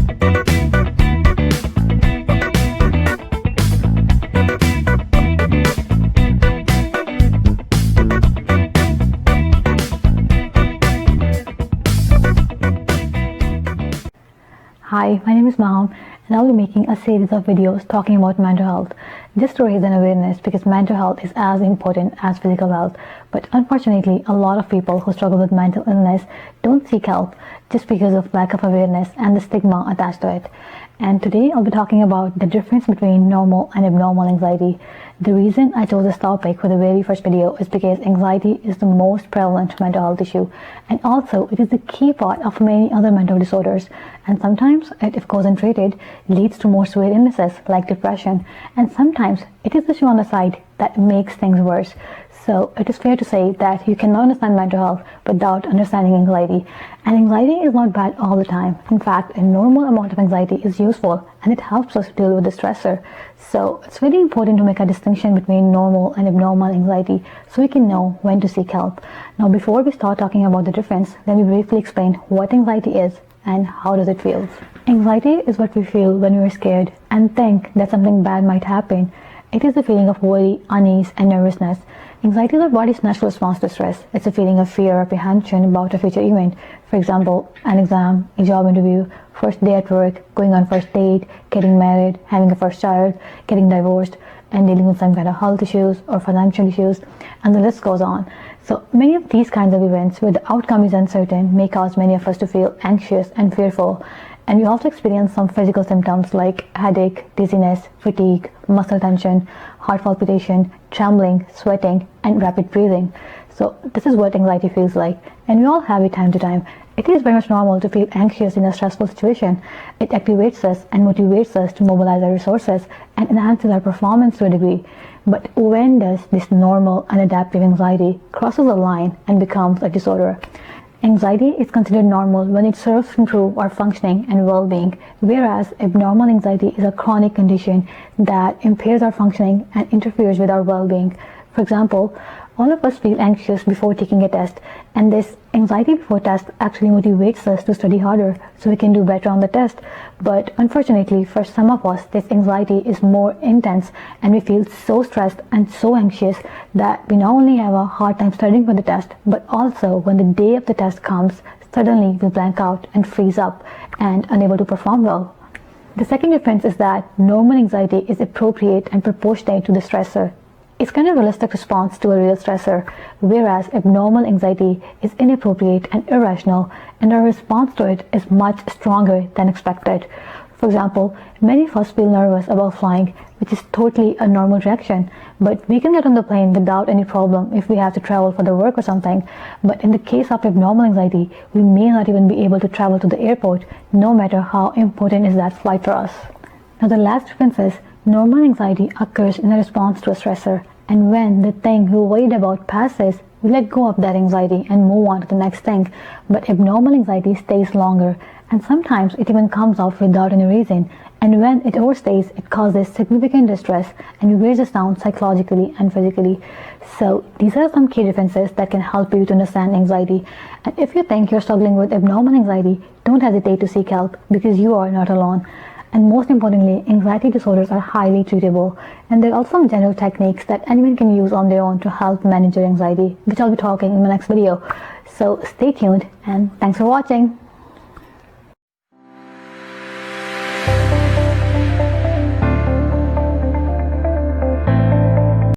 Hi, my name is Maham and I'll be making a series of videos talking about mental health, just to raise an awareness because mental health is as important as physical health. But unfortunately, a lot of people who struggle with mental illness don't seek help just because of lack of awareness and the stigma attached to it. And today I'll be talking about the difference between normal and abnormal anxiety. The reason I chose this topic for the very first video is because anxiety is the most prevalent mental health issue, and also it is the key part of many other mental disorders, and sometimes it, if goes untreated, leads to more severe illnesses like depression, and sometimes it is the issue on the side that makes things worse. So it is fair to say that you cannot understand mental health without understanding anxiety. And anxiety is not bad all the time. In fact, a normal amount of anxiety is useful and it helps us deal with the stressor. So it's very important to make a distinction between normal and abnormal anxiety so we can know when to seek help. Now, before we start talking about the difference, let me briefly explain what anxiety is and how does it feel. Anxiety is what we feel when we are scared and think that something bad might happen. It is a feeling of worry, unease, and nervousness. Anxiety is our body's natural response to stress. It's a feeling of fear or apprehension about a future event. For example, an exam, a job interview, first day at work, going on first date, getting married, having a first child, getting divorced, and dealing with some kind of health issues or financial issues, and the list goes on. So many of these kinds of events where the outcome is uncertain may cause many of us to feel anxious and fearful. And we also experience some physical symptoms like headache, dizziness, fatigue, muscle tension, heart palpitation, trembling, sweating, and rapid breathing. So this is what anxiety feels like, and we all have it time to time. It is very much normal to feel anxious in a stressful situation. It activates us and motivates us to mobilize our resources and enhances our performance to a degree. But when does this normal and adaptive anxiety crosses a line and becomes a disorder? Anxiety is considered normal when it serves to improve our functioning and well-being, whereas abnormal anxiety is a chronic condition that impairs our functioning and interferes with our well-being. For example, all of us feel anxious before taking a test, and this anxiety before test actually motivates us to study harder so we can do better on the test. But unfortunately, for some of us, this anxiety is more intense and we feel so stressed and so anxious that we not only have a hard time studying for the test, but also when the day of the test comes, suddenly we blank out and freeze up and unable to perform well. The second difference is that normal anxiety is appropriate and proportionate to the stressor. It's kind of a realistic response to a real stressor, whereas abnormal anxiety is inappropriate and irrational, and our response to it is much stronger than expected. For example, many of us feel nervous about flying, which is totally a normal reaction, but we can get on the plane without any problem if we have to travel for the work or something. But in the case of abnormal anxiety, we may not even be able to travel to the airport, no matter how important is that flight for us. Now, the last difference is normal anxiety occurs in a response to a stressor, and when the thing we worried about passes, we let go of that anxiety and move on to the next thing. But abnormal anxiety stays longer, and sometimes it even comes off without any reason. And when it overstays, it causes significant distress and wears us down psychologically and physically. So these are some key differences that can help you to understand anxiety. And if you think you're struggling with abnormal anxiety, don't hesitate to seek help because you are not alone. And most importantly, anxiety disorders are highly treatable, and there are also some general techniques that anyone can use on their own to help manage their anxiety, which I'll be talking in my next video. So stay tuned and thanks for watching.